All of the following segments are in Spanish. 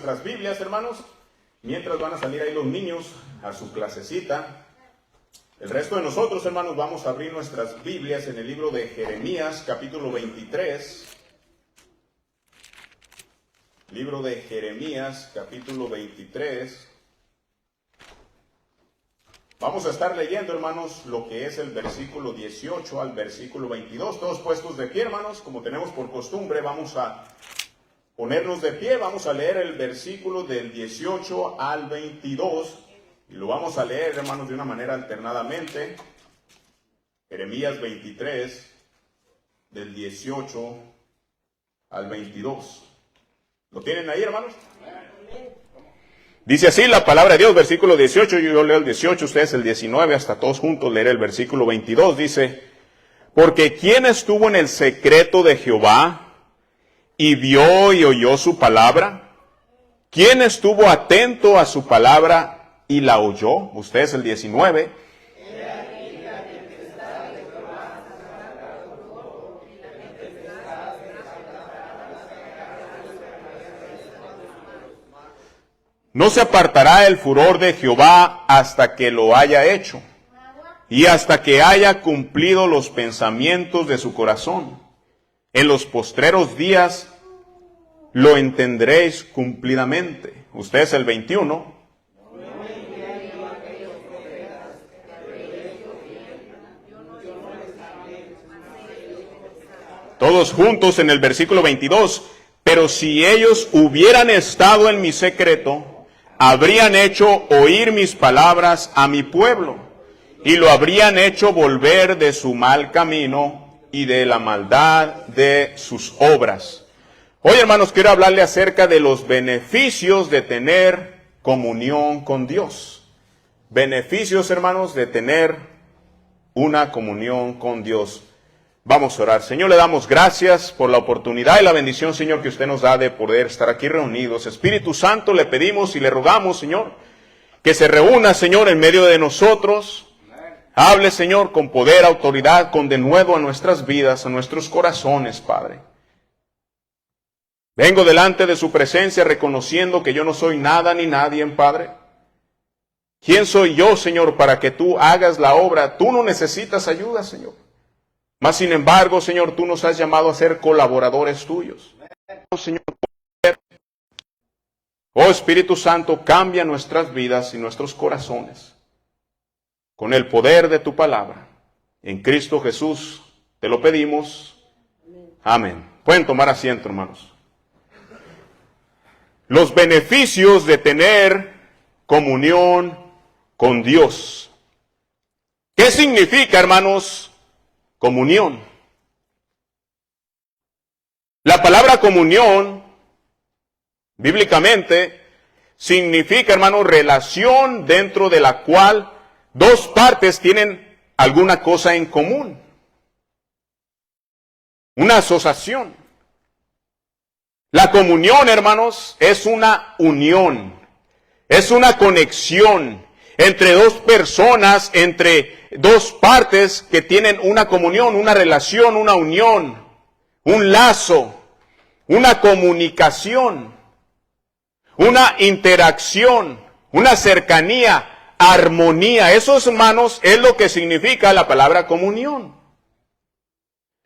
nuestras Biblias, hermanos, mientras van a salir ahí los niños a su clasecita. El resto de nosotros, hermanos, vamos a abrir nuestras Biblias en el libro de Jeremías, capítulo 23. Libro de Jeremías, capítulo 23. Vamos a estar leyendo, hermanos, lo que es el versículo 18 al versículo 22. Todos puestos de pie, hermanos, como tenemos por costumbre, vamos a ponernos de pie. Vamos a leer el versículo del 18 al 22. Y lo vamos a leer, hermanos, de una manera alternadamente. Jeremías 23, del 18 al 22. ¿Lo tienen ahí, hermanos? Dice así la palabra de Dios, versículo 18, yo leo el 18, ustedes el 19, hasta todos juntos leer el versículo 22, dice: porque ¿quién estuvo en el secreto de Jehová y vio y oyó su palabra? ¿Quién estuvo atento a su palabra y la oyó? Ustedes el 19. No se apartará el furor de Jehová hasta que lo haya hecho, y hasta que haya cumplido los pensamientos de su corazón. En los postreros días lo entenderéis cumplidamente. Ustedes el 21. Todos juntos en el versículo 22. Pero si ellos hubieran estado en mi secreto, habrían hecho oír mis palabras a mi pueblo, y lo habrían hecho volver de su mal camino y de la maldad de sus obras. Hoy, hermanos, quiero hablarle acerca de los beneficios de tener comunión con Dios. Beneficios, hermanos, de tener una comunión con Dios. Vamos a orar. Señor, le damos gracias por la oportunidad y la bendición, Señor, que usted nos da de poder estar aquí reunidos. Espíritu Santo, le pedimos y le rogamos, Señor, que se reúna, Señor, en medio de nosotros. Hable, Señor, con poder, autoridad, con denuedo a nuestras vidas, a nuestros corazones, Padre. Vengo delante de su presencia reconociendo que yo no soy nada ni nadie, Padre. ¿Quién soy yo, Señor, para que tú hagas la obra? Tú no necesitas ayuda, Señor. Mas, sin embargo, Señor, tú nos has llamado a ser colaboradores tuyos. Señor, oh Espíritu Santo, cambia nuestras vidas y nuestros corazones con el poder de tu palabra. En Cristo Jesús te lo pedimos. Amén. Pueden tomar asiento, hermanos. Los beneficios de tener comunión con Dios. ¿Qué significa, hermanos, comunión? La palabra comunión, bíblicamente, significa, hermano, relación dentro de la cual dos partes tienen alguna cosa en común. Una asociación. La comunión, hermanos, es una unión, es una conexión entre dos personas, entre dos partes que tienen una comunión, una relación, una unión, un lazo, una comunicación, una interacción, una cercanía, armonía. Eso, hermanos, es lo que significa la palabra comunión.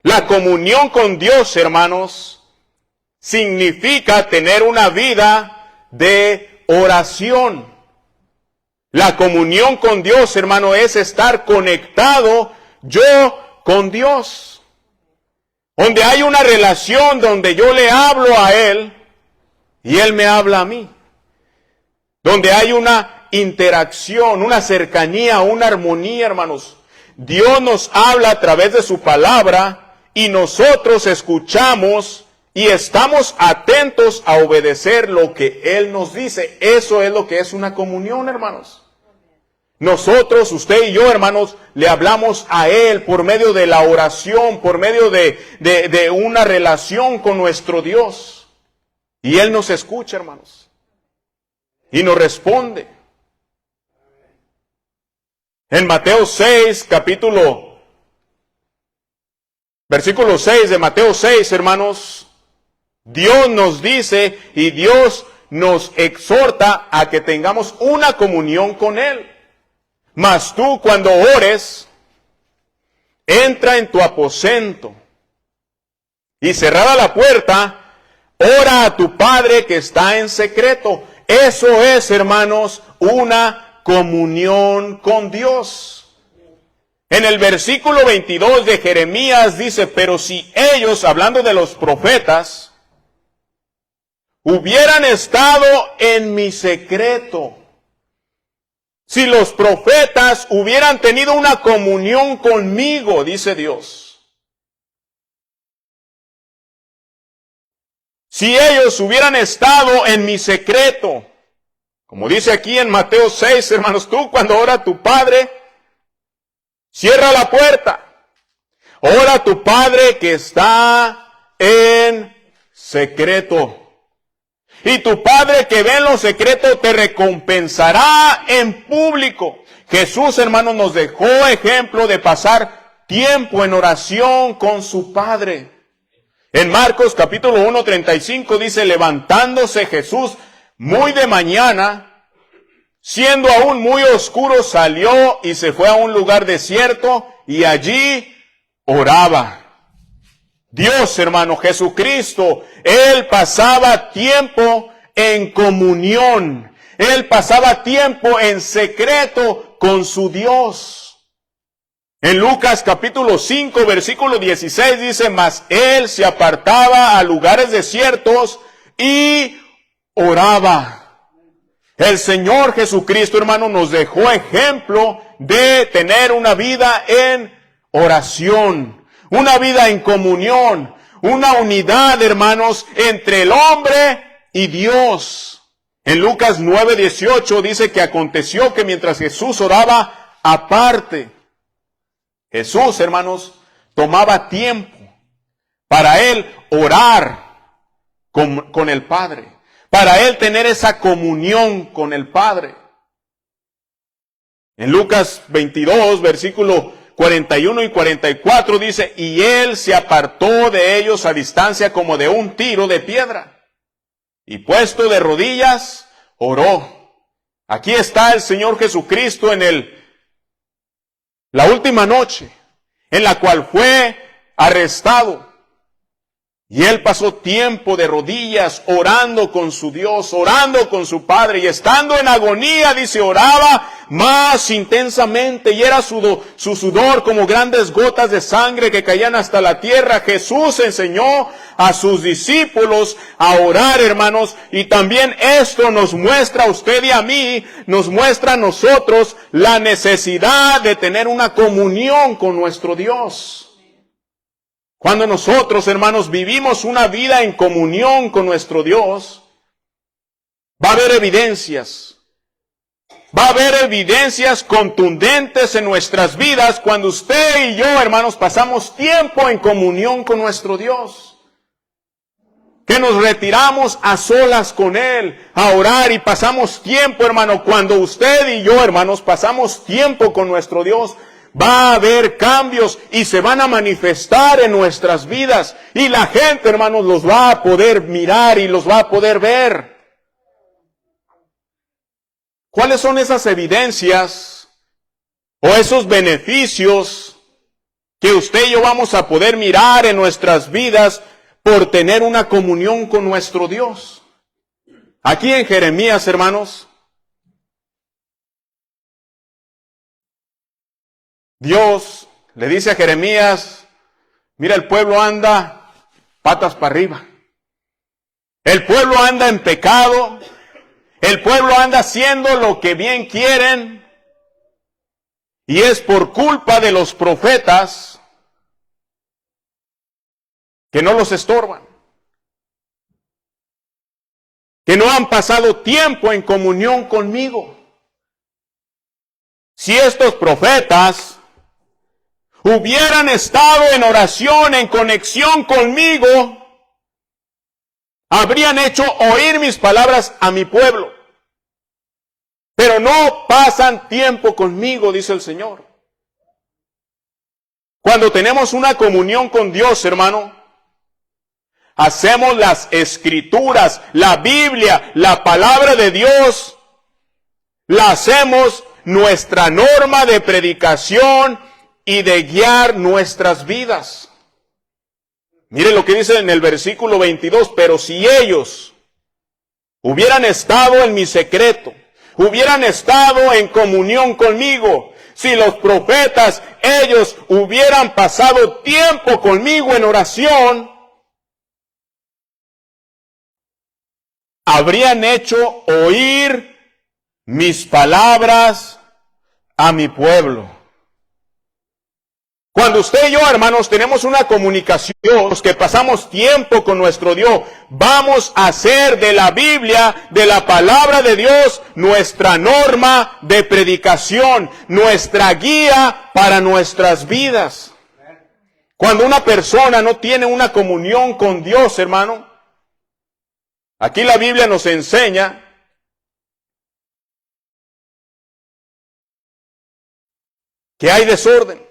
La comunión con Dios, hermanos, significa tener una vida de oración. La comunión con Dios, hermano, es estar conectado yo con Dios. Donde hay una relación donde yo le hablo a Él y Él me habla a mí. Donde hay una interacción, una cercanía, una armonía, hermanos. Dios nos habla a través de su palabra y nosotros escuchamos y estamos atentos a obedecer lo que Él nos dice. Eso es lo que es una comunión, hermanos. Nosotros, usted y yo, hermanos, le hablamos a Él por medio de la oración, por medio de una relación con nuestro Dios. Y Él nos escucha, hermanos. Y nos responde. En Mateo 6, versículo 6 de Mateo 6, hermanos, Dios nos dice y Dios nos exhorta a que tengamos una comunión con Él. Mas tú, cuando ores, entra en tu aposento y cerrada la puerta, ora a tu Padre que está en secreto. Eso es, hermanos, una comunión con Dios. En el versículo 22 de Jeremías dice, pero si ellos, hablando de los profetas, hubieran estado en mi secreto, si los profetas hubieran tenido una comunión conmigo, dice Dios, si ellos hubieran estado en mi secreto, como dice aquí en Mateo 6, hermanos, tú cuando ora a tu Padre, cierra la puerta. Ora a tu Padre que está en secreto. Y tu Padre que ve en lo secreto te recompensará en público. Jesús, hermanos, nos dejó ejemplo de pasar tiempo en oración con su Padre. En Marcos capítulo 1:35 dice, levantándose Jesús muy de mañana, siendo aún muy oscuro, salió y se fue a un lugar desierto y allí oraba. Dios, hermano, Jesucristo, Él pasaba tiempo en comunión. Él pasaba tiempo en secreto con su Dios. En Lucas capítulo 5, versículo 16 dice, mas Él se apartaba a lugares desiertos y oraba. El Señor Jesucristo, hermano, nos dejó ejemplo de tener una vida en oración, una vida en comunión, una unidad, hermanos, entre el hombre y Dios. En Lucas 9:18 dice que aconteció que mientras Jesús oraba aparte, Jesús, hermanos, tomaba tiempo para Él orar con el Padre, para Él tener esa comunión con el Padre. En Lucas 22, versículo 41 y 44 dice, y Él se apartó de ellos a distancia como de un tiro de piedra, y puesto de rodillas, oró. Aquí está el Señor Jesucristo en la última noche, en la cual fue arrestado. Y Él pasó tiempo de rodillas orando con su Dios, orando con su Padre, y estando en agonía, dice, oraba más intensamente, y era su sudor como grandes gotas de sangre que caían hasta la tierra. Jesús enseñó a sus discípulos a orar, hermanos, y también esto nos muestra a usted y a mí, nos muestra a nosotros la necesidad de tener una comunión con nuestro Dios. Cuando nosotros, hermanos, vivimos una vida en comunión con nuestro Dios, va a haber evidencias. Va a haber evidencias contundentes en nuestras vidas cuando usted y yo, hermanos, pasamos tiempo en comunión con nuestro Dios. Que nos retiramos a solas con Él, a orar, y pasamos tiempo, hermano, cuando usted y yo, hermanos, pasamos tiempo con nuestro Dios, va a haber cambios y se van a manifestar en nuestras vidas. Y la gente, hermanos, los va a poder mirar y los va a poder ver. ¿Cuáles son esas evidencias o esos beneficios que usted y yo vamos a poder mirar en nuestras vidas por tener una comunión con nuestro Dios? Aquí en Jeremías, hermanos, Dios le dice a Jeremías, mira, el pueblo anda patas para arriba. El pueblo anda en pecado. El pueblo anda haciendo lo que bien quieren. Y es por culpa de los profetas que no los estorban, que no han pasado tiempo en comunión conmigo. Si estos profetas hubieran estado en oración, en conexión conmigo, habrían hecho oír mis palabras a mi pueblo. Pero no pasan tiempo conmigo, dice el Señor. Cuando tenemos una comunión con Dios, hermano, hacemos las Escrituras, la Biblia, la palabra de Dios, la hacemos nuestra norma de predicación y de guiar nuestras vidas. Miren lo que dice en el versículo 22, pero si ellos hubieran estado en mi secreto, hubieran estado en comunión conmigo, si los profetas, ellos hubieran pasado tiempo conmigo en oración, habrían hecho oír mis palabras a mi pueblo. Cuando usted y yo, hermanos, tenemos una comunicación, los que pasamos tiempo con nuestro Dios, vamos a hacer de la Biblia, de la palabra de Dios, nuestra norma de predicación, nuestra guía para nuestras vidas. Cuando una persona no tiene una comunión con Dios, hermano, aquí la Biblia nos enseña que hay desorden.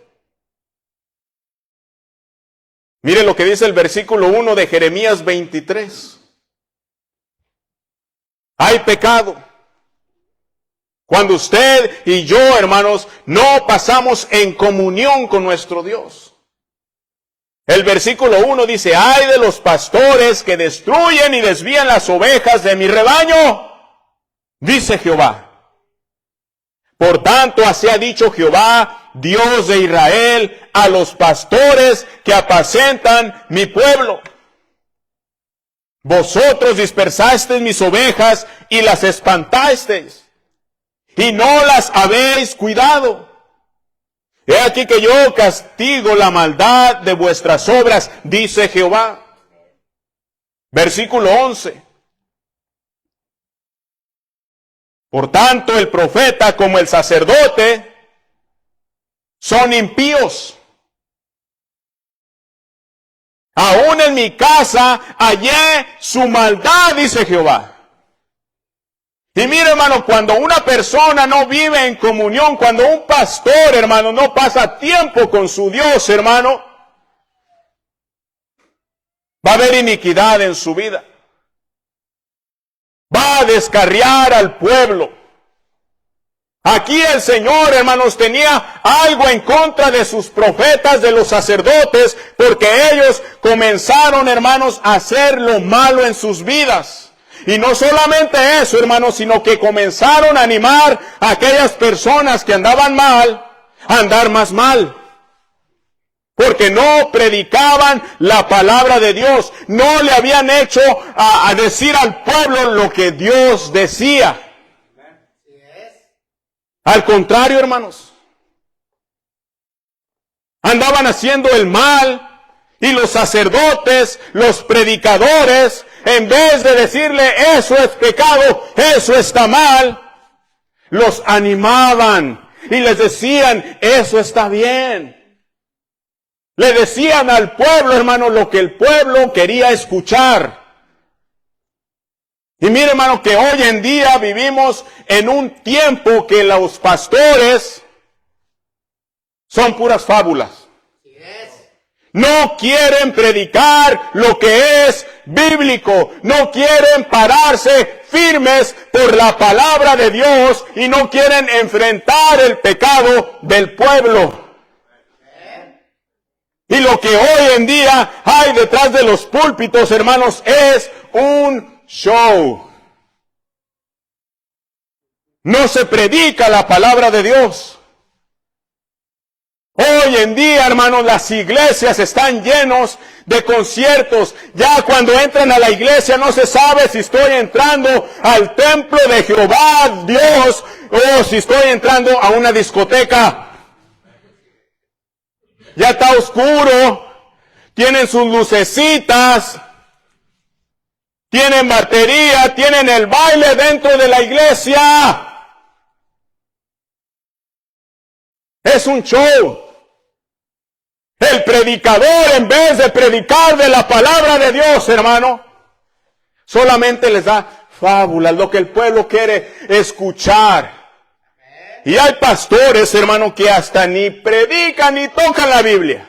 Mire lo que dice el versículo 1 de Jeremías 23. Hay pecado. Cuando usted y yo, hermanos, no pasamos en comunión con nuestro Dios. El versículo 1 dice, ay de los pastores que destruyen y desvían las ovejas de mi rebaño, dice Jehová. Por tanto, así ha dicho Jehová, Dios de Israel, a los pastores que apacentan mi pueblo. Vosotros dispersasteis mis ovejas y las espantasteis, y no las habéis cuidado. He aquí que yo castigo la maldad de vuestras obras, dice Jehová. Versículo 11. Por tanto, el profeta como el sacerdote son impíos. Aún en mi casa hallé su maldad, dice Jehová. Y mire, hermano, cuando una persona no vive en comunión, cuando un pastor, hermano, no pasa tiempo con su Dios, hermano, va a haber iniquidad en su vida. Va a descarriar al pueblo. Aquí el Señor, hermanos, tenía algo en contra de sus profetas, de los sacerdotes, porque ellos comenzaron, hermanos, a hacer lo malo en sus vidas. Y no solamente eso, hermanos, sino que comenzaron a animar a aquellas personas que andaban mal, a andar más mal. Porque no predicaban la palabra de Dios. No le habían hecho a decir al pueblo lo que Dios decía. Al contrario, hermanos. Andaban haciendo el mal. Y los sacerdotes, los predicadores, en vez de decirle eso es pecado, eso está mal, los animaban y les decían eso está bien. Le decían al pueblo, hermano, lo que el pueblo quería escuchar. Y mire, hermano, que hoy en día vivimos en un tiempo que los pastores son puras fábulas. No quieren predicar lo que es bíblico. No quieren pararse firmes por la palabra de Dios y no quieren enfrentar el pecado del pueblo. Y lo que hoy en día hay detrás de los púlpitos, hermanos, es un show. No se predica la palabra de Dios. Hoy en día, hermanos, las iglesias están llenos de conciertos. Ya cuando entran a la iglesia no se sabe si estoy entrando al templo de Jehová, Dios, o si estoy entrando a una discoteca. Ya está oscuro, tienen sus lucecitas, tienen batería, tienen el baile dentro de la iglesia. Es un show. El predicador, en vez de predicar de la palabra de Dios, hermano, solamente les da fábulas, lo que el pueblo quiere escuchar. Y hay pastores, hermano, que hasta ni predican ni tocan la Biblia.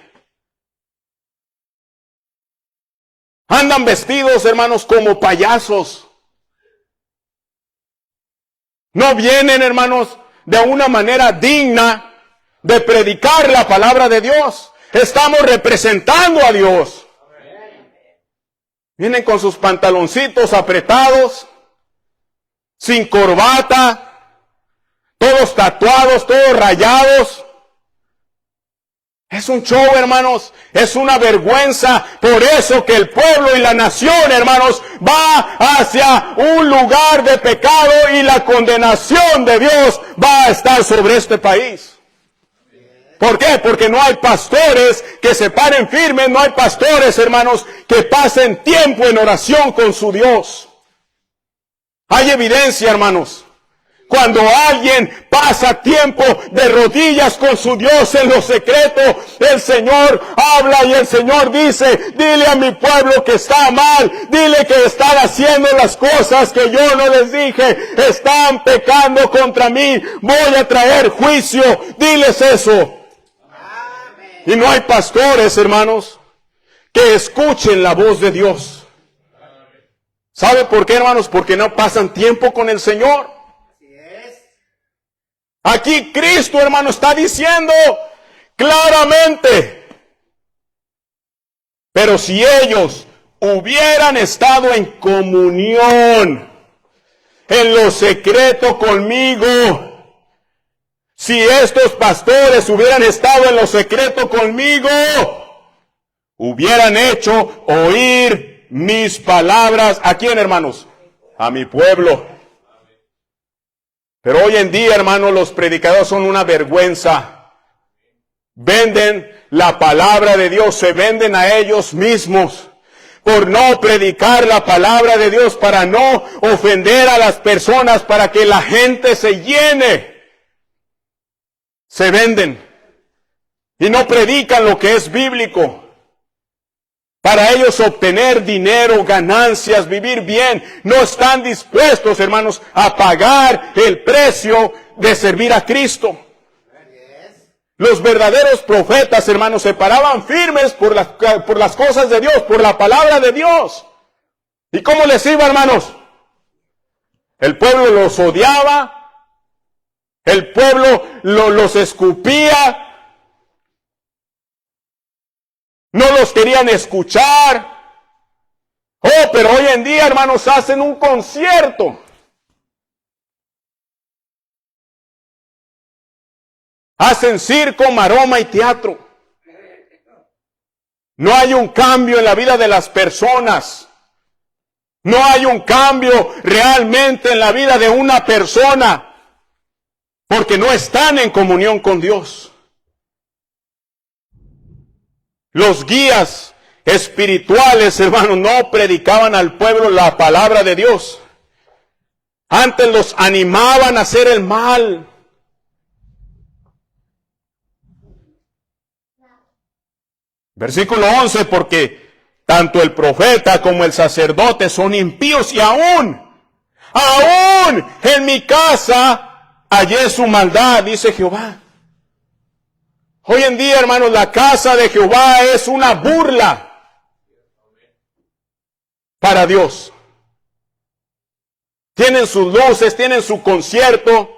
Andan vestidos, hermanos, como payasos. No vienen, hermanos, de una manera digna de predicar la palabra de Dios. Estamos representando a Dios. Vienen con sus pantaloncitos apretados, sin corbata, todos tatuados, todos rayados. Es un show, hermanos, es una vergüenza. Por eso que el pueblo y la nación, hermanos, va hacia un lugar de pecado y la condenación de Dios va a estar sobre este país. ¿Por qué? Porque no hay pastores que se paren firmes, no hay pastores, hermanos, que pasen tiempo en oración con su Dios. Hay evidencia, hermanos. Cuando alguien pasa tiempo de rodillas con su Dios en lo secreto, el Señor habla y el Señor dice, dile a mi pueblo que está mal, dile que están haciendo las cosas que yo no les dije, están pecando contra mí, voy a traer juicio, diles eso. Y no hay pastores, hermanos, que escuchen la voz de Dios. ¿Sabe por qué, hermanos? Porque no pasan tiempo con el Señor. Aquí Cristo, hermano, está diciendo claramente, pero si ellos hubieran estado en comunión, en lo secreto conmigo, si estos pastores hubieran estado en lo secreto conmigo, hubieran hecho oír mis palabras. ¿A quién, hermanos? A mi pueblo. Pero hoy en día, hermanos, los predicadores son una vergüenza. Venden la palabra de Dios, se venden a ellos mismos por no predicar la palabra de Dios, para no ofender a las personas, para que la gente se llene. Se venden y no predican lo que es bíblico. Para ellos obtener dinero, ganancias, vivir bien, no están dispuestos, hermanos, a pagar el precio de servir a Cristo. Los verdaderos profetas, hermanos, se paraban firmes por las cosas de Dios, por la palabra de Dios. ¿Y cómo les iba, hermanos? El pueblo los odiaba, el pueblo los escupía, no los querían escuchar. Oh, pero hoy en día, hermanos, hacen un concierto. Hacen circo, maroma y teatro. No hay un cambio en la vida de las personas. No hay un cambio realmente en la vida de una persona, porque no están en comunión con Dios. Los guías espirituales, hermanos, no predicaban al pueblo la palabra de Dios. Antes los animaban a hacer el mal. Versículo 11, porque tanto el profeta como el sacerdote son impíos y aún en mi casa hallé su maldad, dice Jehová. Hoy en día, hermanos, la casa de Jehová es una burla para Dios. Tienen sus luces, tienen su concierto,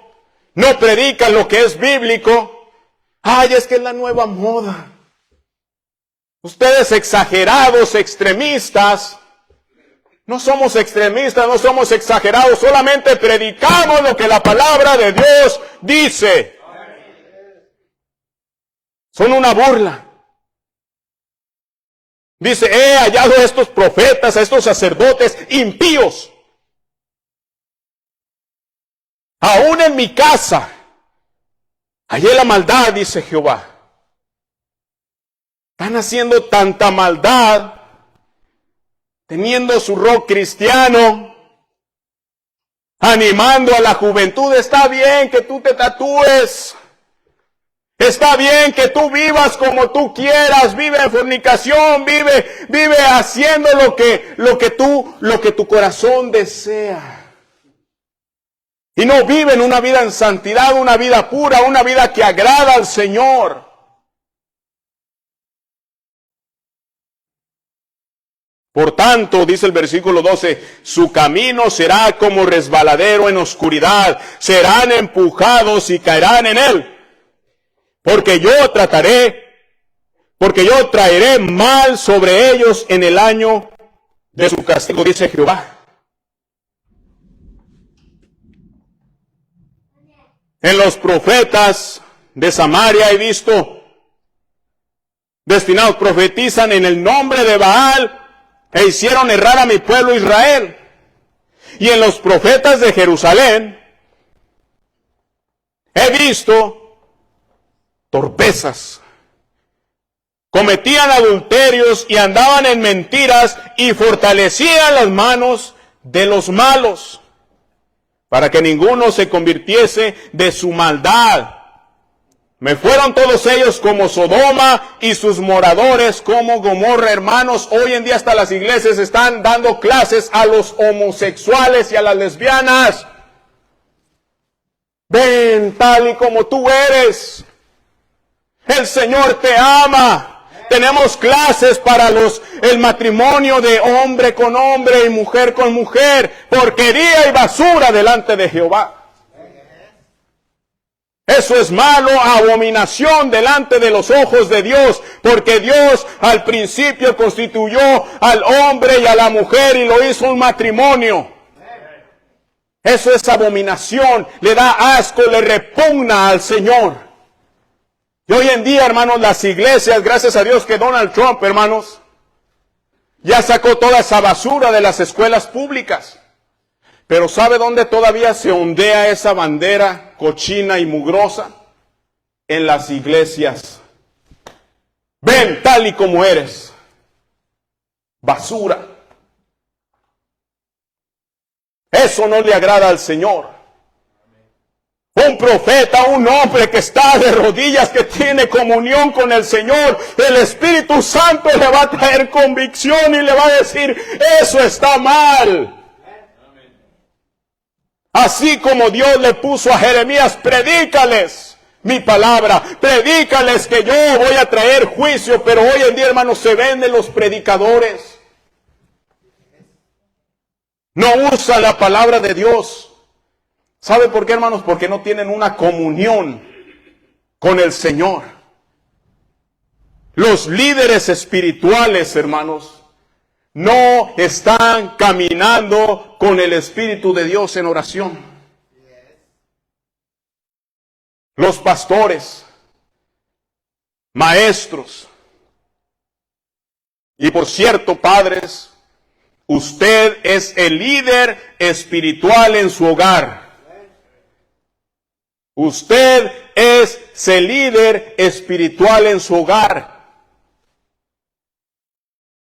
no predican lo que es bíblico. Ay, es que es la nueva moda. Ustedes exagerados, extremistas. No somos extremistas, no somos exagerados, solamente predicamos lo que la palabra de Dios dice. Son una burla. Dice, he hallado a estos profetas, a estos sacerdotes impíos. Aún en mi casa hallé la maldad, dice Jehová. Están haciendo tanta maldad, teniendo su rock cristiano, animando a la juventud. Está bien que tú te tatúes. Está bien que tú vivas como tú quieras, vive en fornicación, vive haciendo lo que tu corazón desea. Y no viven una vida en santidad, una vida pura, una vida que agrada al Señor. Por tanto, dice el versículo 12, su camino será como resbaladero en oscuridad, serán empujados y caerán en él. Porque yo traeré mal sobre ellos en el año de su castigo, dice Jehová. En los profetas de Samaria he visto destinados, profetizan en el nombre de Baal e hicieron errar a mi pueblo Israel. Y en los profetas de Jerusalén he visto torpezas. Cometían adulterios y andaban en mentiras y fortalecían las manos de los malos, para que ninguno se convirtiese de su maldad. Me fueron todos ellos como Sodoma y sus moradores como Gomorra. Hermanos, hoy en día hasta las iglesias están dando clases a los homosexuales y a las lesbianas. Ven tal y como tú eres. El Señor te ama. Tenemos clases para el matrimonio de hombre con hombre y mujer con mujer. Porquería y basura delante de Jehová. Eso es malo, abominación delante de los ojos de Dios, porque Dios al principio constituyó al hombre y a la mujer y lo hizo un matrimonio. Eso es abominación, le da asco, le repugna al Señor. Y hoy en día, hermanos, las iglesias, gracias a Dios que Donald Trump, hermanos, ya sacó toda esa basura de las escuelas públicas. Pero ¿sabe dónde todavía se ondea esa bandera cochina y mugrosa? En las iglesias. Ven tal y como eres. Basura. Eso no le agrada al Señor. Un profeta, un hombre que está de rodillas, que tiene comunión con el Señor, el Espíritu Santo le va a traer convicción y le va a decir, eso está mal. Así como Dios le puso a Jeremías, predícales mi palabra, predícales que yo voy a traer juicio, pero hoy en día, hermanos, se venden los predicadores. No usan la palabra de Dios. ¿Sabe por qué, hermanos? Porque no tienen una comunión con el Señor. Los líderes espirituales, hermanos, no están caminando con el Espíritu de Dios en oración. Los pastores, maestros, y por cierto, padres, usted es el líder espiritual en su hogar. Usted es el líder espiritual en su hogar.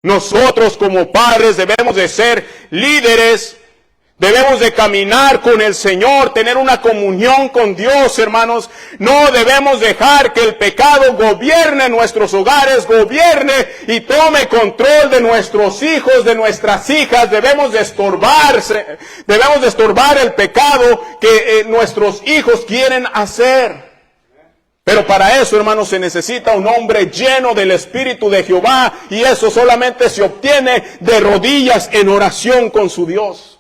Nosotros como padres debemos de ser líderes, debemos de caminar con el Señor, tener una comunión con Dios, hermanos. No debemos dejar que el pecado gobierne nuestros hogares, gobierne y tome control de nuestros hijos, de nuestras hijas. Debemos de estorbar el pecado que nuestros hijos quieren hacer. Pero para eso, hermanos, se necesita un hombre lleno del Espíritu de Jehová, y eso solamente se obtiene de rodillas en oración con su Dios.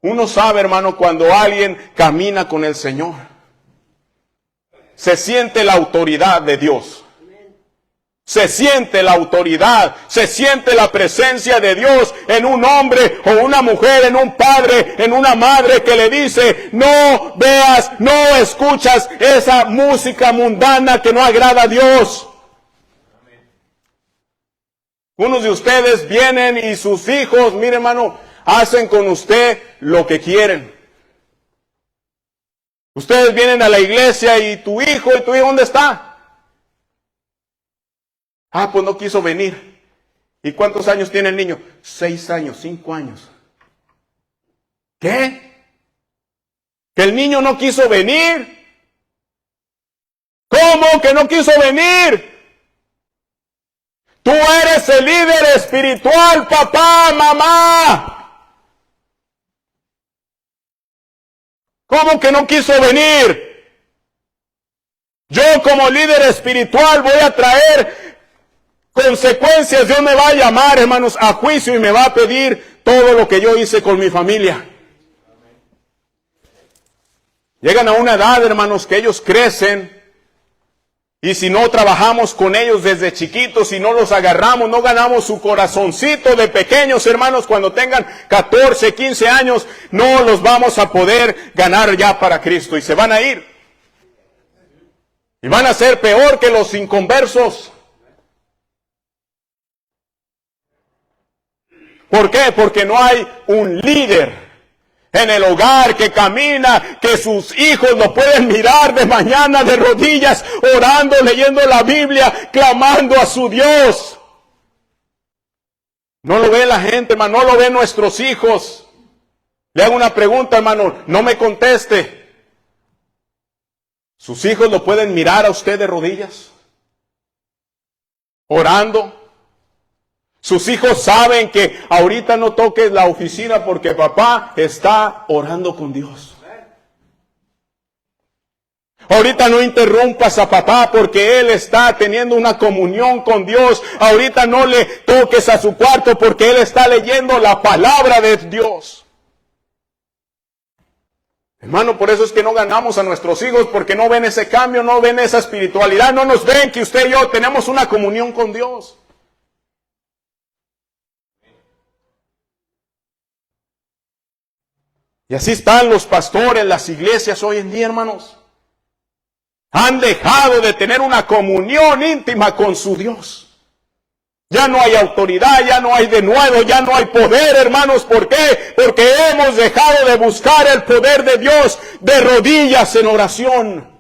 Uno sabe, hermano, cuando alguien camina con el Señor, se siente la autoridad de Dios. Se siente la autoridad, se siente la presencia de Dios en un hombre o una mujer, en un padre, en una madre que le dice, no veas, no escuchas esa música mundana que no agrada a Dios. Unos de ustedes vienen y sus hijos, mire, hermano, hacen con usted lo que quieren. Ustedes vienen a la iglesia y tu hijo, ¿dónde está? Ah, pues no quiso venir. ¿Y cuántos años tiene el niño? 6 años, 5 años. ¿Qué? ¿Que el niño no quiso venir? ¿Cómo que no quiso venir? Tú eres el líder espiritual, papá, mamá. ¿Cómo que no quiso venir? Yo como líder espiritual voy a traer consecuencias. Dios me va a llamar, hermanos, a juicio y me va a pedir todo lo que yo hice con mi familia. Llegan a una edad, hermanos, que ellos crecen. Y si no trabajamos con ellos desde chiquitos, si no los agarramos, no ganamos su corazoncito de pequeños, hermanos, cuando tengan 14, 15 años, no los vamos a poder ganar ya para Cristo y se van a ir. Y van a ser peor que los inconversos. ¿Por qué? Porque no hay un líder en el hogar que camina, que sus hijos lo pueden mirar de mañana de rodillas, orando, leyendo la Biblia, clamando a su Dios. No lo ve la gente, hermano, no lo ven nuestros hijos. Le hago una pregunta, hermano, no me conteste. ¿Sus hijos lo pueden mirar a usted de rodillas? Orando. Sus hijos saben que ahorita no toques la oficina porque papá está orando con Dios. Ahorita no interrumpas a papá porque él está teniendo una comunión con Dios. Ahorita no le toques a su cuarto porque él está leyendo la palabra de Dios. Hermano, por eso es que no ganamos a nuestros hijos, porque no ven ese cambio, no ven esa espiritualidad, no nos ven que usted y yo tenemos una comunión con Dios. Y así están los pastores, las iglesias hoy en día, hermanos. Han dejado de tener una comunión íntima con su Dios. Ya no hay autoridad, ya no hay denuedo, ya no hay poder, hermanos. ¿Por qué? Porque hemos dejado de buscar el poder de Dios de rodillas en oración.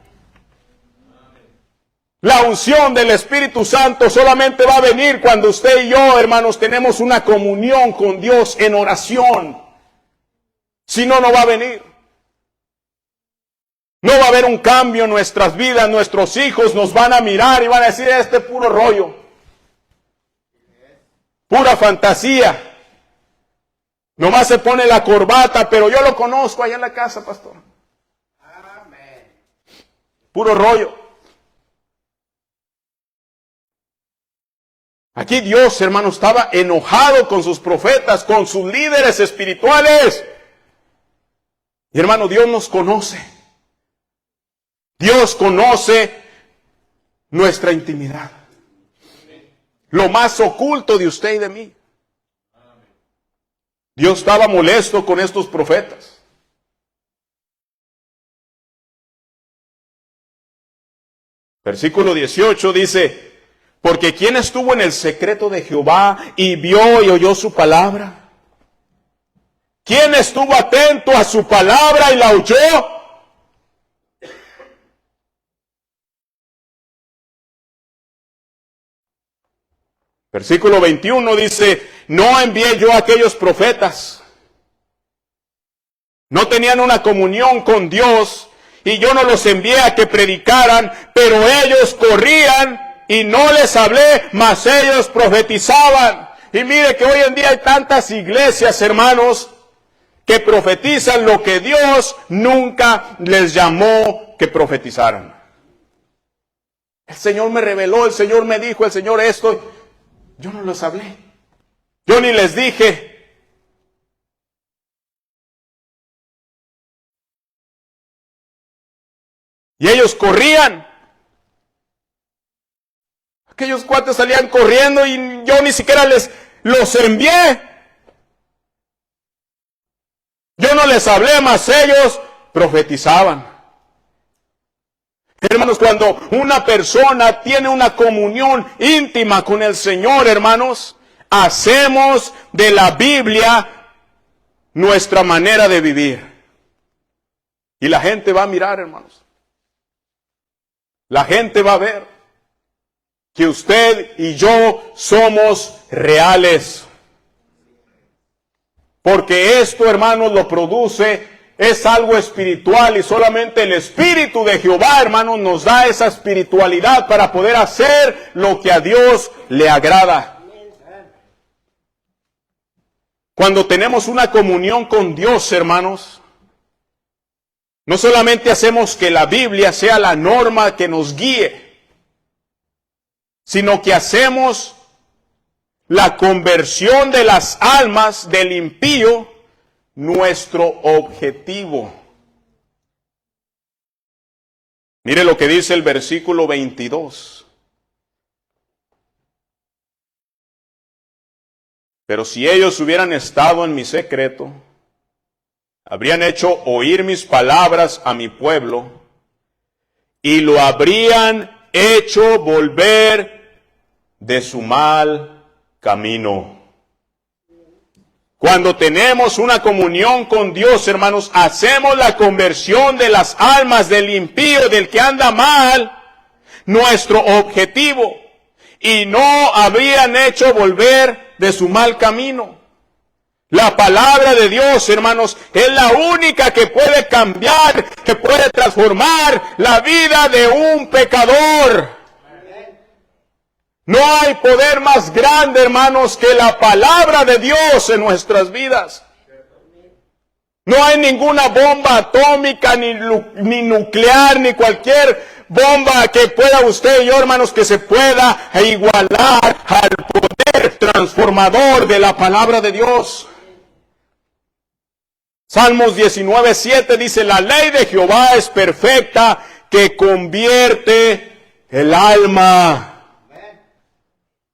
La unción del Espíritu Santo solamente va a venir cuando usted y yo, hermanos, tenemos una comunión con Dios en oración. Si no, no va a venir. No va a haber un cambio en nuestras vidas. Nuestros hijos nos van a mirar y van a decir, este puro rollo. Pura fantasía. Nomás se pone la corbata, pero yo lo conozco allá en la casa, pastor. Amén. Puro rollo. Aquí Dios, hermano, estaba enojado con sus profetas, con sus líderes espirituales. Y hermano, Dios nos conoce. Dios conoce nuestra intimidad. Lo más oculto de usted y de mí. Dios estaba molesto con estos profetas. Versículo 18 dice, porque ¿quién estuvo en el secreto de Jehová y vio y oyó su palabra? ¿Quién estuvo atento a su palabra y la oyó? Versículo 21 dice, no envié yo a aquellos profetas. No tenían una comunión con Dios y yo no los envié a que predicaran, pero ellos corrían y no les hablé, mas ellos profetizaban. Y mire que hoy en día hay tantas iglesias, hermanos, que profetizan lo que Dios nunca les llamó que profetizaran. El Señor me reveló, el Señor me dijo, el Señor esto. Yo no les hablé. Yo ni les dije. Y ellos corrían. Aquellos cuates salían corriendo y yo ni siquiera los envié. Yo no les hablé, mas ellos profetizaban. Hermanos, cuando una persona tiene una comunión íntima con el Señor, hermanos, hacemos de la Biblia nuestra manera de vivir. Y la gente va a mirar, hermanos. La gente va a ver que usted y yo somos reales. Porque esto, hermanos, lo produce, es algo espiritual y solamente el Espíritu de Jehová, hermanos, nos da esa espiritualidad para poder hacer lo que a Dios le agrada. Cuando tenemos una comunión con Dios, hermanos, no solamente hacemos que la Biblia sea la norma que nos guíe, sino que hacemos la conversión de las almas del impío nuestro objetivo. Mire lo que dice el versículo 22. Pero si ellos hubieran estado en mi secreto, habrían hecho oír mis palabras a mi pueblo y lo habrían hecho volver de su mal camino. Cuando tenemos una comunión con Dios, hermanos, hacemos la conversión de las almas del impío, del que anda mal, nuestro objetivo. Y no habrían hecho volver de su mal camino. La palabra de Dios, hermanos, es la única que puede cambiar, que puede transformar la vida de un pecador. No hay poder más grande, hermanos, que la palabra de Dios en nuestras vidas. No hay ninguna bomba atómica, ni nuclear, ni cualquier bomba que pueda usted y yo, hermanos, que se pueda igualar al poder transformador de la palabra de Dios. Salmos 19:7 dice, la ley de Jehová es perfecta, que convierte el alma.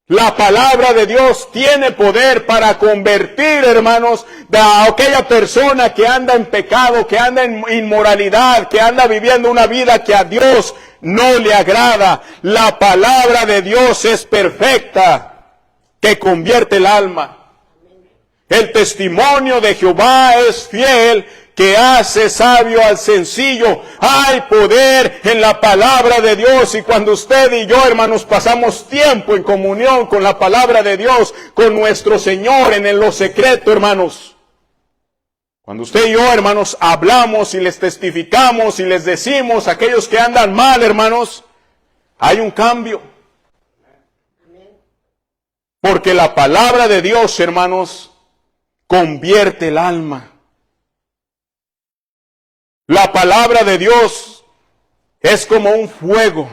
La palabra de Dios tiene poder para convertir, hermanos, a aquella persona que anda en pecado, que anda en inmoralidad, que anda viviendo una vida que a Dios no le agrada. La palabra de Dios es perfecta, que convierte el alma. El testimonio de Jehová es fiel, que hace sabio al sencillo. Hay poder en la palabra de Dios, y cuando usted y yo, hermanos, pasamos tiempo en comunión con la palabra de Dios, con nuestro Señor en lo secreto, hermanos. Cuando usted y yo, hermanos, hablamos y les testificamos y les decimos a aquellos que andan mal, hermanos, hay un cambio. Porque la palabra de Dios, hermanos, convierte el alma. La palabra de Dios es como un fuego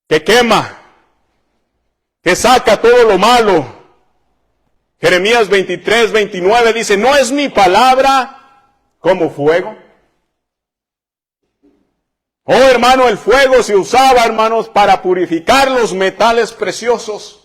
que quema, que saca todo lo malo. Jeremías 23:29 dice, ¿no es mi palabra como fuego? Oh, hermano, el fuego se usaba, hermanos, para purificar los metales preciosos,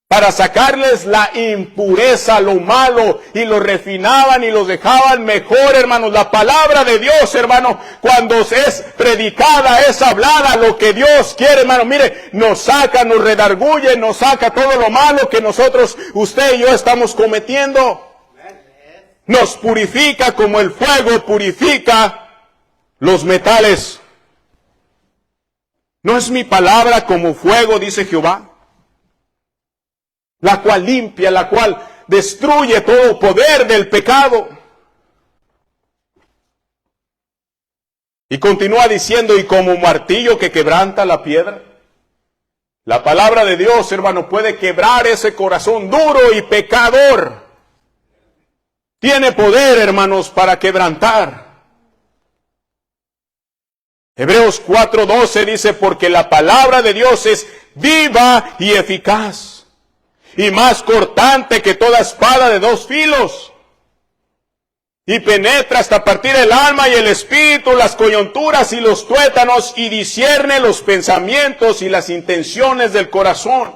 para sacarles la impureza, lo malo, y lo refinaban y los dejaban mejor, hermanos. La palabra de Dios, hermano, cuando es predicada, es hablada, lo que Dios quiere, hermano, mire, nos saca, nos redarguye, nos saca todo lo malo que nosotros, usted y yo, estamos cometiendo. Nos purifica como el fuego purifica los metales. ¿No es mi palabra como fuego, dice Jehová? La cual limpia, la cual destruye todo poder del pecado. Y continúa diciendo, y como martillo que quebranta la piedra. La palabra de Dios, hermano, puede quebrar ese corazón duro y pecador. Tiene poder, hermanos, para quebrantar. Hebreos 4:12 dice, porque la palabra de Dios es viva y eficaz, y más cortante que toda espada de dos filos, y penetra hasta partir el alma y el espíritu, las coyunturas y los tuétanos, y discierne los pensamientos y las intenciones del corazón.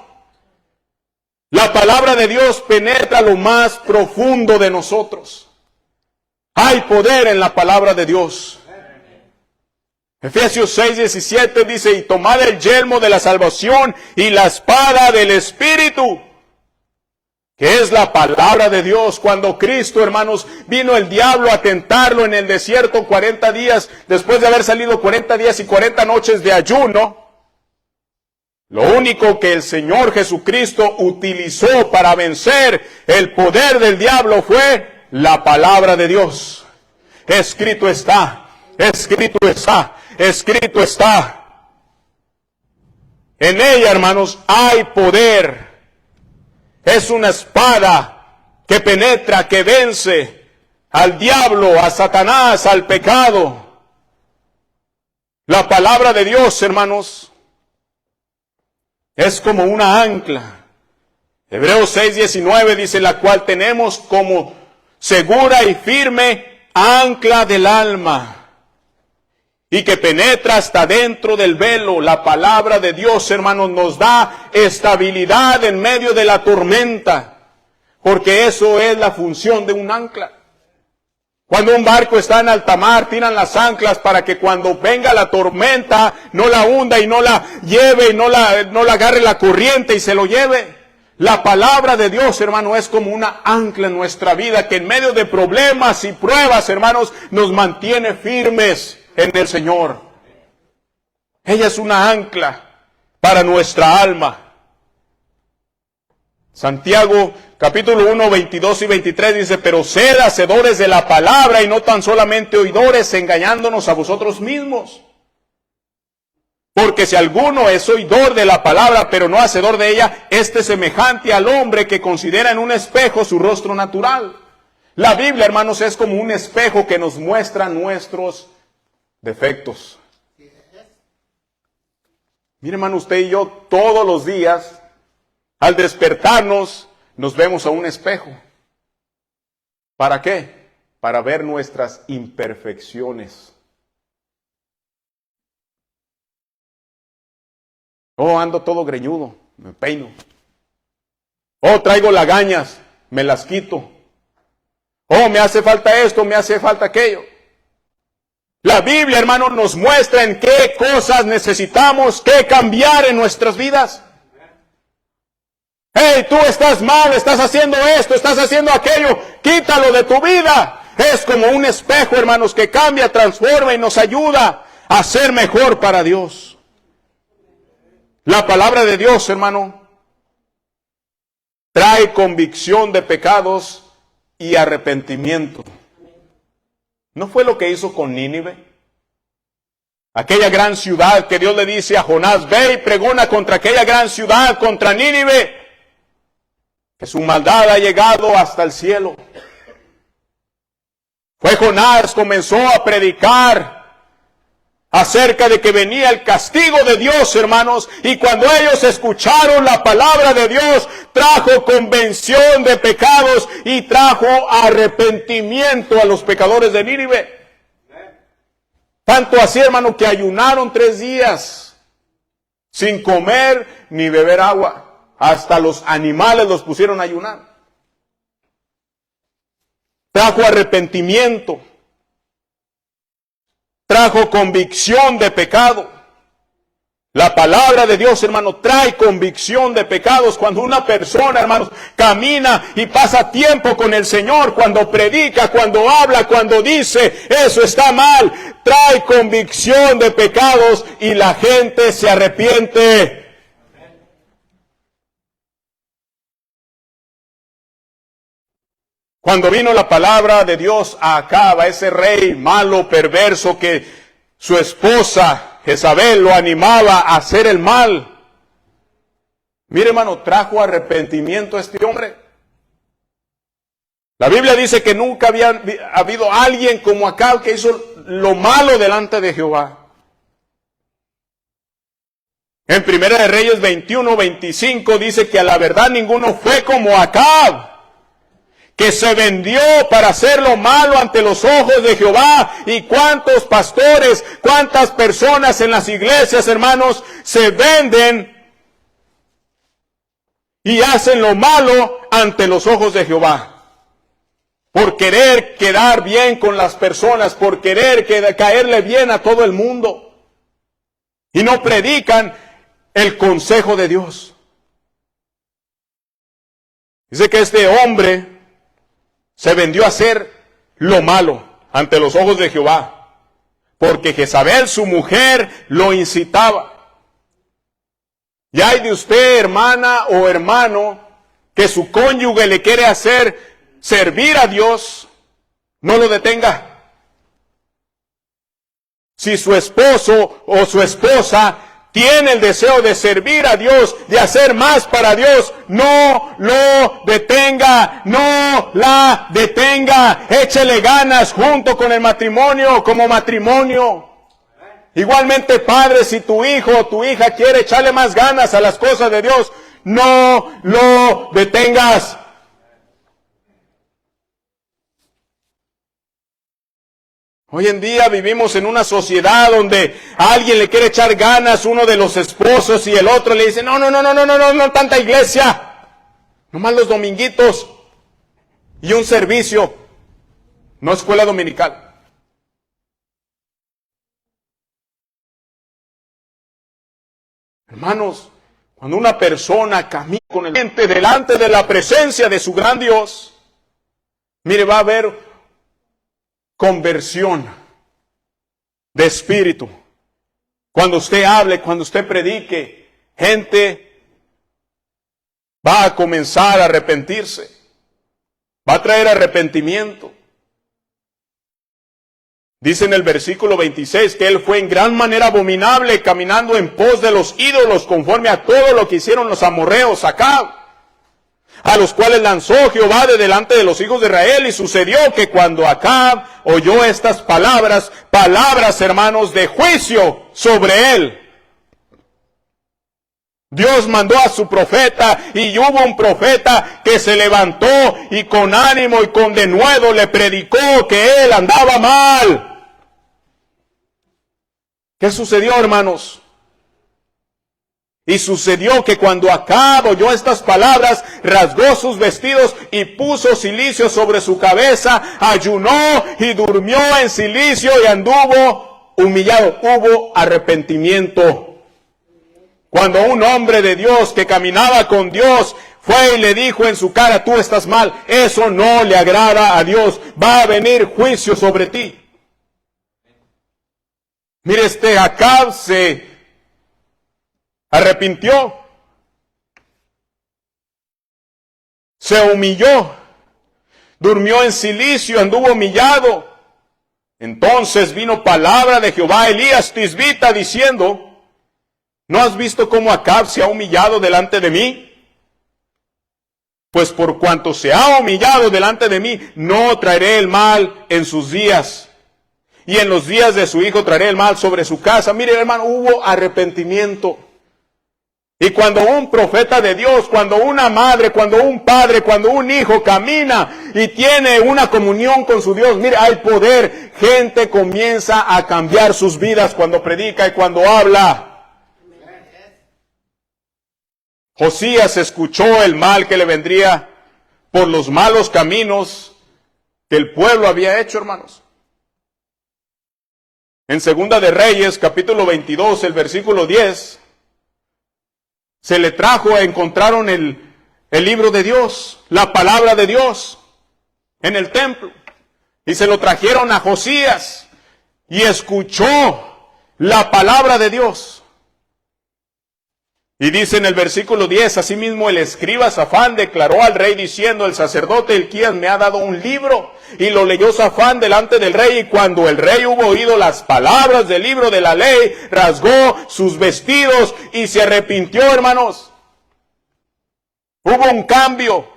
La palabra de Dios penetra lo más profundo de nosotros. Hay poder en la palabra de Dios. Efesios 6:17 dice, y tomad el yelmo de la salvación y la espada del Espíritu, que es la palabra de Dios. Cuando Cristo, hermanos, vino el diablo a tentarlo en el desierto 40 días, después de haber salido 40 días y 40 noches de ayuno, lo único que el Señor Jesucristo utilizó para vencer el poder del diablo fue la palabra de Dios. Escrito está, escrito está, escrito está. En ella, hermanos, hay poder. Es una espada que penetra, que vence al diablo, a Satanás, al pecado. La palabra de Dios, hermanos, Es como una ancla. Hebreos 6:19 dice, la cual tenemos como segura y firme ancla del alma, y que penetra hasta dentro del velo. La palabra de Dios, hermanos, nos da estabilidad en medio de la tormenta, porque eso es la función de un ancla. Cuando un barco está en alta mar, tiran las anclas para que cuando venga la tormenta no la hunda y no la lleve y no la agarre la corriente y se lo lleve. La palabra de Dios, hermano, es como una ancla en nuestra vida que en medio de problemas y pruebas, hermanos, nos mantiene firmes en el Señor. Ella es una ancla para nuestra alma. Santiago capítulo 1, 22 y 23 dice, pero sed hacedores de la palabra y no tan solamente oidores, engañándonos a vosotros mismos. Porque si alguno es oidor de la palabra, pero no hacedor de ella, este es semejante al hombre que considera en un espejo su rostro natural. La Biblia, hermanos, es como un espejo que nos muestra nuestros defectos. Mire, hermano, usted y yo todos los días, al despertarnos, nos vemos a un espejo. ¿Para qué? Para ver nuestras imperfecciones. Oh, ando todo greñudo, me peino. Oh, traigo lagañas, me las quito. Oh, me hace falta esto, me hace falta aquello. La Biblia, hermano, nos muestra en qué cosas necesitamos que cambiar en nuestras vidas. Hey, tú estás mal, estás haciendo esto, estás haciendo aquello, quítalo de tu vida. Es como un espejo, hermanos, que cambia, transforma y nos ayuda a ser mejor para Dios. La palabra de Dios, hermano, trae convicción de pecados y arrepentimiento. ¿No fue lo que hizo con Nínive? Aquella gran ciudad que Dios le dice a Jonás, ve y pregona contra aquella gran ciudad, contra Nínive, que su maldad ha llegado hasta el cielo. Fue Jonás, comenzó a predicar acerca de que venía el castigo de Dios, hermanos, y cuando ellos escucharon la palabra de Dios, trajo convención de pecados y trajo arrepentimiento a los pecadores de Nínive. Tanto así, hermano, que ayunaron 3 días sin comer ni beber agua. Hasta los animales los pusieron a ayunar. Trajo arrepentimiento. Trajo convicción de pecado. La palabra de Dios, hermano, trae convicción de pecados. Cuando una persona, hermanos, camina y pasa tiempo con el Señor, cuando predica, cuando habla, cuando dice, eso está mal, trae convicción de pecados y la gente se arrepiente. Cuando vino la palabra de Dios a Acab, a ese rey malo, perverso, que su esposa Jezabel lo animaba a hacer el mal. Mire, hermano, trajo arrepentimiento a este hombre. La Biblia dice que nunca había habido alguien como Acab que hizo lo malo delante de Jehová. En 1 de Reyes 21, 25 dice que a la verdad ninguno fue como Acab, que se vendió para hacer lo malo ante los ojos de Jehová. Y cuántos pastores, cuántas personas en las iglesias, hermanos, se venden y hacen lo malo ante los ojos de Jehová. Por querer quedar bien con las personas, por querer caerle bien a todo el mundo. Y no predican el consejo de Dios. Dice que este hombre se vendió a hacer lo malo ante los ojos de Jehová, porque Jezabel, su mujer, lo incitaba. Y hay de usted, hermana o hermano, que su cónyuge le quiere hacer servir a Dios, no lo detenga. Si su esposo o su esposa tiene el deseo de servir a Dios, de hacer más para Dios, no lo detenga, no la detenga. Échele ganas junto con el matrimonio, como matrimonio. Igualmente, padre, si tu hijo o tu hija quiere echarle más ganas a las cosas de Dios, no lo detengas. Hoy en día vivimos en una sociedad donde a alguien le quiere echar ganas, uno de los esposos, y el otro le dice, no tanta iglesia, nomás los dominguitos y un servicio, no escuela dominical. Hermanos, cuando una persona camina con el mente delante de la presencia de su gran Dios, mire, va a haber conversión de espíritu. Cuando usted hable, cuando usted predique, gente va a comenzar a arrepentirse. Va a traer arrepentimiento. Dice en el versículo 26 que él fue en gran manera abominable, caminando en pos de los ídolos, conforme a todo lo que hicieron los amorreos acá, a los cuales lanzó Jehová de delante de los hijos de Israel. Y sucedió que cuando Acab oyó estas palabras, hermanos, de juicio sobre él, Dios mandó a su profeta, y hubo un profeta que se levantó y con ánimo y con denuedo le predicó que él andaba mal. ¿Qué sucedió, hermanos? Y sucedió que cuando Acab oyó estas palabras, rasgó sus vestidos y puso cilicio sobre su cabeza, ayunó y durmió en cilicio y anduvo humillado. Hubo arrepentimiento. Cuando un hombre de Dios que caminaba con Dios fue y le dijo en su cara, tú estás mal, eso no le agrada a Dios, va a venir juicio sobre ti. Mire, Acab se arrepintió, se humilló, durmió en cilicio, anduvo humillado. Entonces vino palabra de Jehová a Elías Tisbita diciendo, ¿no has visto cómo Acab se ha humillado delante de mí? Pues por cuanto se ha humillado delante de mí, no traeré el mal en sus días, y en los días de su hijo traeré el mal sobre su casa. Mire, hermano, hubo arrepentimiento. Y cuando un profeta de Dios, cuando una madre, cuando un padre, cuando un hijo camina y tiene una comunión con su Dios, mire, hay poder. Gente comienza a cambiar sus vidas cuando predica y cuando habla. Josías escuchó el mal que le vendría por los malos caminos que el pueblo había hecho, hermanos. En Segunda de Reyes, capítulo 22, el versículo 10, se le trajo, encontraron el libro de Dios, la palabra de Dios, en el templo. Y se lo trajeron a Josías, y escuchó la palabra de Dios. Y dice en el versículo 10, asimismo el escriba Safán declaró al rey diciendo, el sacerdote Hilquías me ha dado un libro. Y lo leyó Safán delante del rey, y cuando el rey hubo oído las palabras del libro de la ley, rasgó sus vestidos y se arrepintió, hermanos. Hubo un cambio.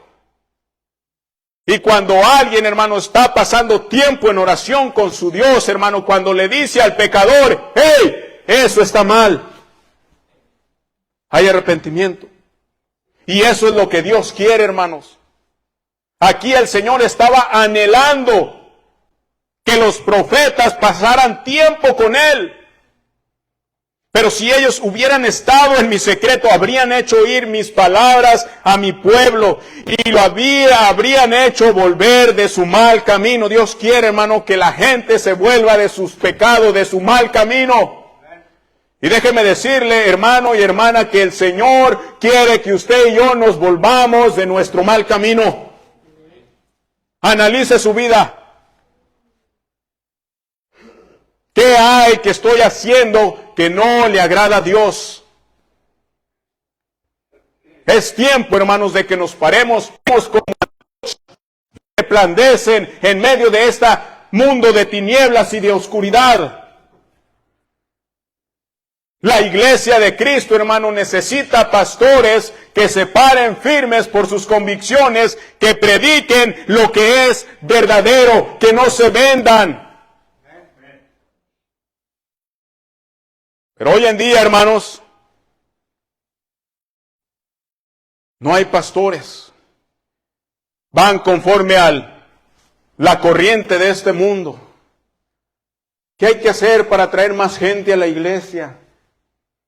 Y cuando alguien, hermano, está pasando tiempo en oración con su Dios, hermano, cuando le dice al pecador, hey, eso está mal, hay arrepentimiento. Y eso es lo que Dios quiere, hermanos. Aquí el Señor estaba anhelando que los profetas pasaran tiempo con Él. Pero si ellos hubieran estado en mi secreto, habrían hecho oír mis palabras a mi pueblo y lo habrían hecho volver de su mal camino. Dios quiere, hermano, que la gente se vuelva de sus pecados, de su mal camino. Y déjeme decirle, hermano y hermana, que el Señor quiere que usted y yo nos volvamos de nuestro mal camino. Analice su vida. ¿Qué hay que estoy haciendo que no le agrada a Dios? Es tiempo, hermanos, de que nos paremos como resplandecen en medio de este mundo de tinieblas y de oscuridad. La iglesia de Cristo, hermano, necesita pastores que se paren firmes por sus convicciones, que prediquen lo que es verdadero, que no se vendan. Pero hoy en día, hermanos, no hay pastores. Van conforme a la corriente de este mundo. ¿Qué hay que hacer para traer más gente a la iglesia?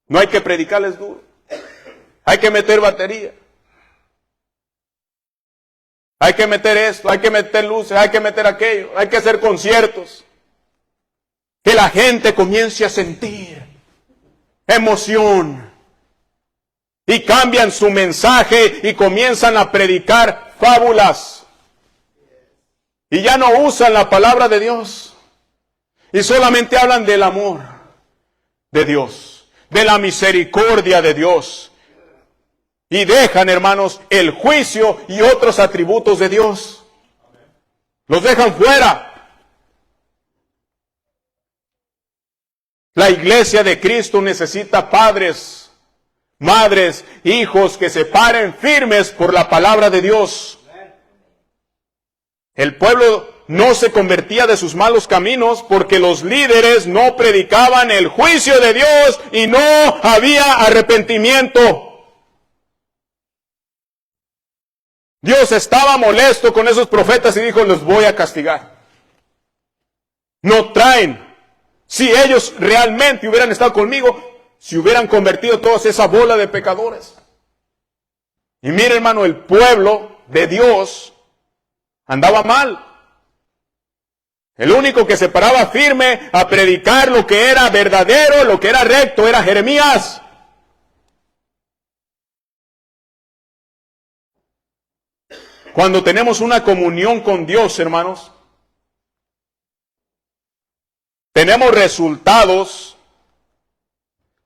No hay que predicarles duro. Hay que meter batería. Hay que meter esto, hay que meter luces, hay que meter aquello, hay que hacer conciertos. Que la gente comience a sentir emoción. Y cambian su mensaje y comienzan a predicar fábulas. Y ya no usan la palabra de Dios. Y solamente hablan del amor de Dios, de la misericordia de Dios. Y dejan, hermanos, el juicio y otros atributos de Dios. Los dejan fuera. La iglesia de Cristo necesita padres, madres, hijos que se paren firmes por la palabra de Dios. El pueblo no se convertía de sus malos caminos porque los líderes no predicaban el juicio de Dios y no había arrepentimiento. Dios estaba molesto con esos profetas y dijo, los voy a castigar. No traen. Si ellos realmente hubieran estado conmigo, se hubieran convertido todos esa bola de pecadores. Y mire, hermano, el pueblo de Dios andaba mal. El único que se paraba firme a predicar lo que era verdadero, lo que era recto, era Jeremías. Cuando tenemos una comunión con Dios, hermanos, tenemos resultados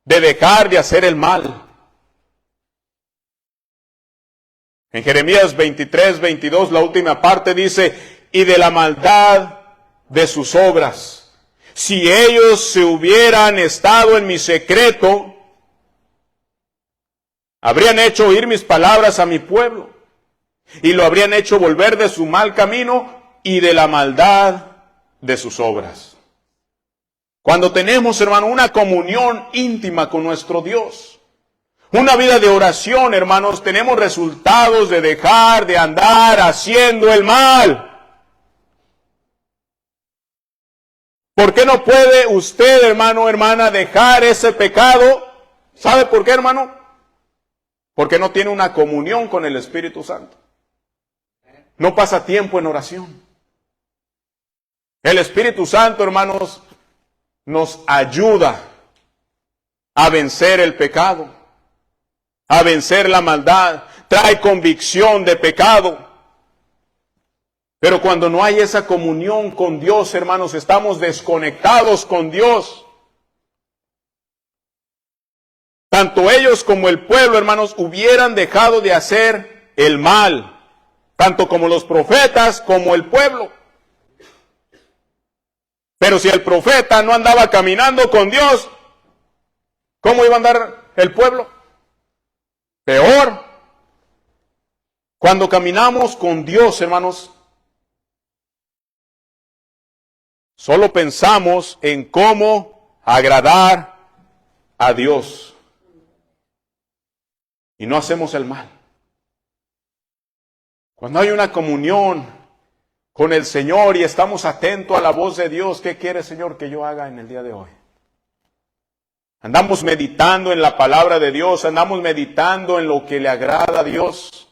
de dejar de hacer el mal. En Jeremías 23, 22, la última parte dice, y de la maldad de sus obras. Si ellos se hubieran estado en mi secreto, habrían hecho oír mis palabras a mi pueblo, y lo habrían hecho volver de su mal camino y de la maldad de sus obras. Cuando tenemos, hermano, una comunión íntima con nuestro Dios, una vida de oración, hermanos, tenemos resultados de dejar de andar haciendo el mal. ¿Por qué no puede usted, hermano, hermana, dejar ese pecado? ¿Sabe por qué, hermano? Porque no tiene una comunión con el Espíritu Santo. No pasa tiempo en oración. El Espíritu Santo, hermanos, nos ayuda a vencer el pecado, a vencer la maldad, trae convicción de pecado. Pero cuando no hay esa comunión con Dios, hermanos, estamos desconectados con Dios. Tanto ellos como el pueblo, hermanos, hubieran dejado de hacer el mal, tanto como los profetas como el pueblo. Pero si el profeta no andaba caminando con Dios, ¿cómo iba a andar el pueblo? Peor. Cuando caminamos con Dios, hermanos, solo pensamos en cómo agradar a Dios. Y no hacemos el mal. Cuando hay una comunión con el Señor y estamos atentos a la voz de Dios, ¿qué quiere, Señor, que yo haga en el día de hoy? Andamos meditando en la palabra de Dios, andamos meditando en lo que le agrada a Dios.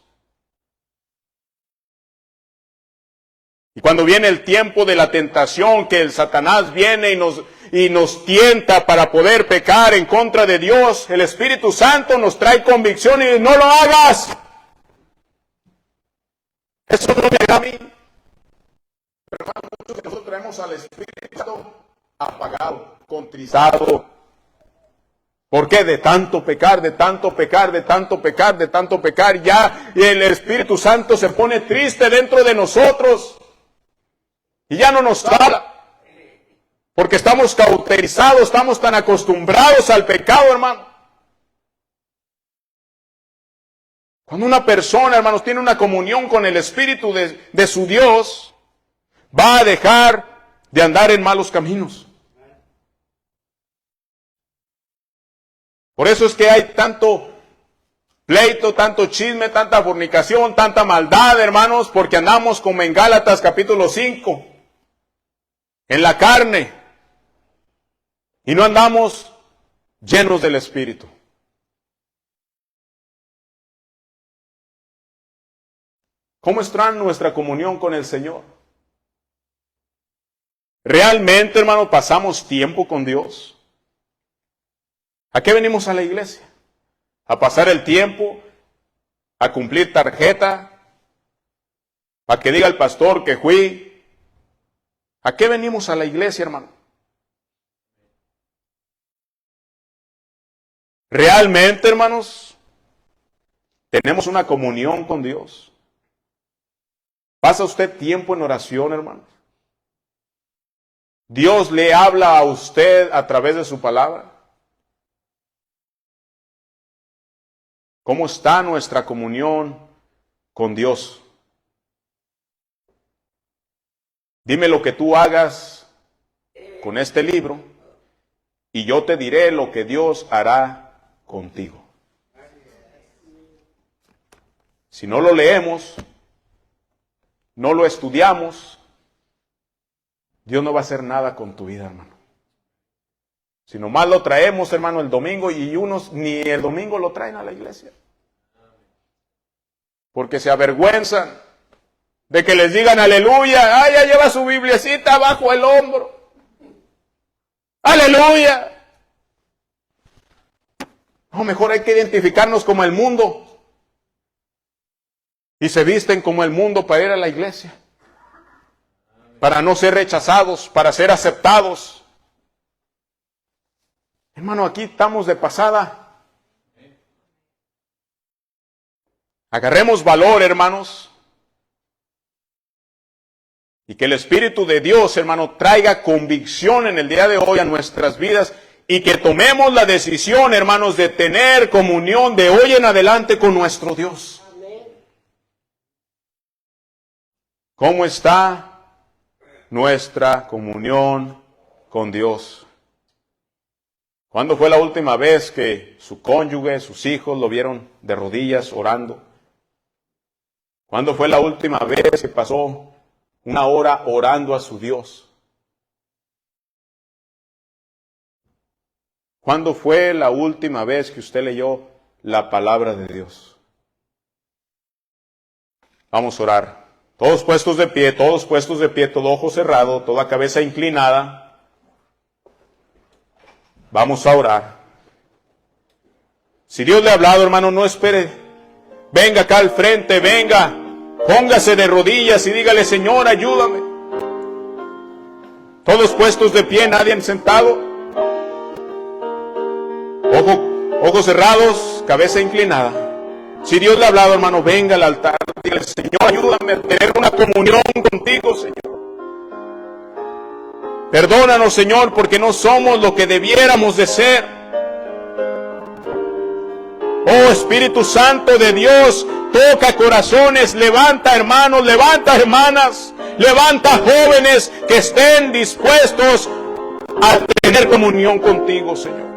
Y cuando viene el tiempo de la tentación, que el Satanás viene y nos tienta para poder pecar en contra de Dios, el Espíritu Santo nos trae convicción y dice, no lo hagas. Eso no me agrada a mí. Pero hermano, muchos de nosotros traemos al Espíritu Santo apagado, contristado. ¿Por qué? De tanto pecar, de tanto pecar, de tanto pecar, de tanto pecar. Ya el Espíritu Santo se pone triste dentro de nosotros. Y ya no nos habla. Porque estamos cauterizados, estamos tan acostumbrados al pecado, hermano. Cuando una persona, hermanos, tiene una comunión con el Espíritu de su Dios, va a dejar de andar en malos caminos. Por eso es que hay tanto pleito, tanto chisme, tanta fornicación, tanta maldad, hermanos, porque andamos como en Gálatas capítulo 5, en la carne, y no andamos llenos del Espíritu. ¿Cómo está nuestra comunión con el Señor? ¿Realmente, hermano, pasamos tiempo con Dios? ¿A qué venimos a la iglesia? ¿A pasar el tiempo? ¿A cumplir tarjeta? ¿A que diga el pastor que fui? ¿A qué venimos a la iglesia, hermano? ¿Realmente, hermanos, tenemos una comunión con Dios? ¿Pasa usted tiempo en oración, hermanos? ¿Dios le habla a usted a través de su palabra? ¿Cómo está nuestra comunión con Dios? Dime lo que tú hagas con este libro y yo te diré lo que Dios hará contigo. Si no lo leemos, no lo estudiamos, Dios no va a hacer nada con tu vida, hermano. Si nomás lo traemos, hermano, el domingo, y unos ni el domingo lo traen a la iglesia. Porque se avergüenzan de que les digan aleluya. Ya lleva su bibliecita bajo el hombro. Aleluya. No, mejor hay que identificarnos como el mundo. Y se visten como el mundo para ir a la iglesia. Para no ser rechazados, para ser aceptados. Hermano, aquí estamos de pasada. Agarremos valor, hermanos. Y que el Espíritu de Dios, hermano, traiga convicción en el día de hoy a nuestras vidas. Y que tomemos la decisión, hermanos, de tener comunión de hoy en adelante con nuestro Dios. ¿Cómo está nuestra comunión con Dios? ¿Cuándo fue la última vez que su cónyuge, sus hijos lo vieron de rodillas orando? ¿Cuándo fue la última vez que pasó una hora orando a su Dios? ¿Cuándo fue la última vez que usted leyó la palabra de Dios? Vamos a orar. Todos puestos de pie, todo ojo cerrado, toda cabeza inclinada. Vamos a orar. Si Dios le ha hablado, hermano, no espere. Venga acá al frente, venga. Póngase de rodillas y dígale, Señor, ayúdame. Todos puestos de pie, nadie sentado. Ojos cerrados, cabeza inclinada. Si Dios le ha hablado, hermano, venga al altar. Dígale, Señor, ayúdame a tener una comunión contigo, Señor. Perdónanos, Señor, porque no somos lo que debiéramos de ser. Oh, Espíritu Santo de Dios, toca corazones, levanta hermanos, levanta hermanas, levanta jóvenes que estén dispuestos a tener comunión contigo, Señor.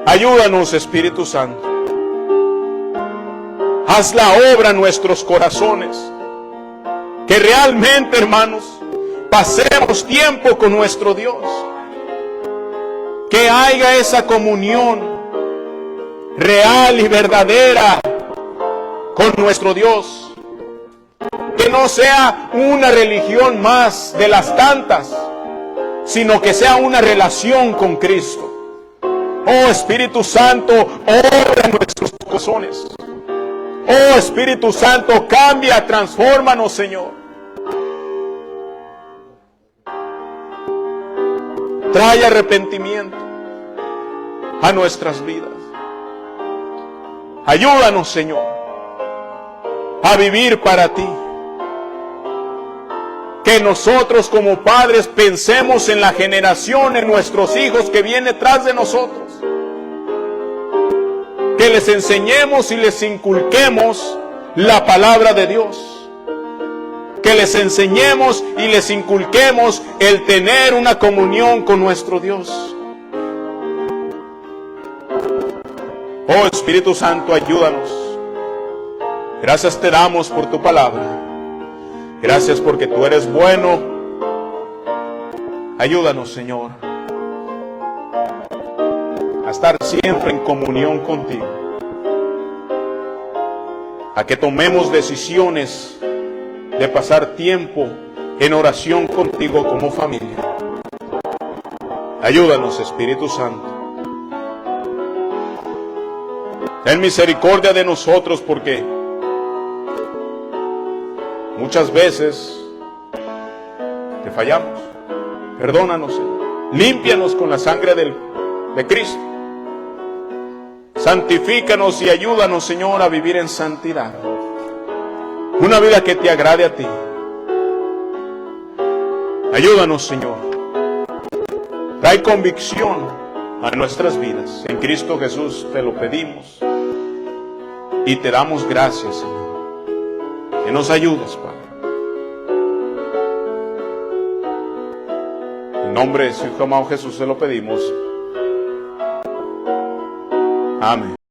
Ayúdanos, Espíritu Santo. Haz la obra en nuestros corazones. Que realmente, hermanos, pasemos tiempo con nuestro Dios. Que haya esa comunión real y verdadera con nuestro Dios. Que no sea una religión más de las tantas, sino que sea una relación con Cristo. Oh, Espíritu Santo, obra en nuestros corazones. Oh, Espíritu Santo, cambia, transfórmanos, Señor. Trae arrepentimiento a nuestras vidas. Ayúdanos, Señor, a vivir para ti. Que nosotros como padres pensemos en la generación, en nuestros hijos que viene tras de nosotros. Que les enseñemos y les inculquemos la palabra de Dios. Que les enseñemos y les inculquemos el tener una comunión con nuestro Dios. Oh Espíritu Santo, ayúdanos. Gracias te damos por tu palabra. Gracias porque tú eres bueno. Ayúdanos, Señor, a estar siempre en comunión contigo. A que tomemos decisiones de pasar tiempo en oración contigo como familia. Ayúdanos, Espíritu Santo. Ten misericordia de nosotros porque muchas veces te fallamos. Perdónanos, Señor. Límpianos con la sangre de Cristo. Santifícanos y ayúdanos, Señor, a vivir en santidad. Una vida que te agrade a ti. Ayúdanos, Señor. Trae convicción a nuestras vidas. En Cristo Jesús te lo pedimos. Y te damos gracias, Señor. Que nos ayudes, Padre. En nombre de su Hijo amado Jesús se lo pedimos. Amén.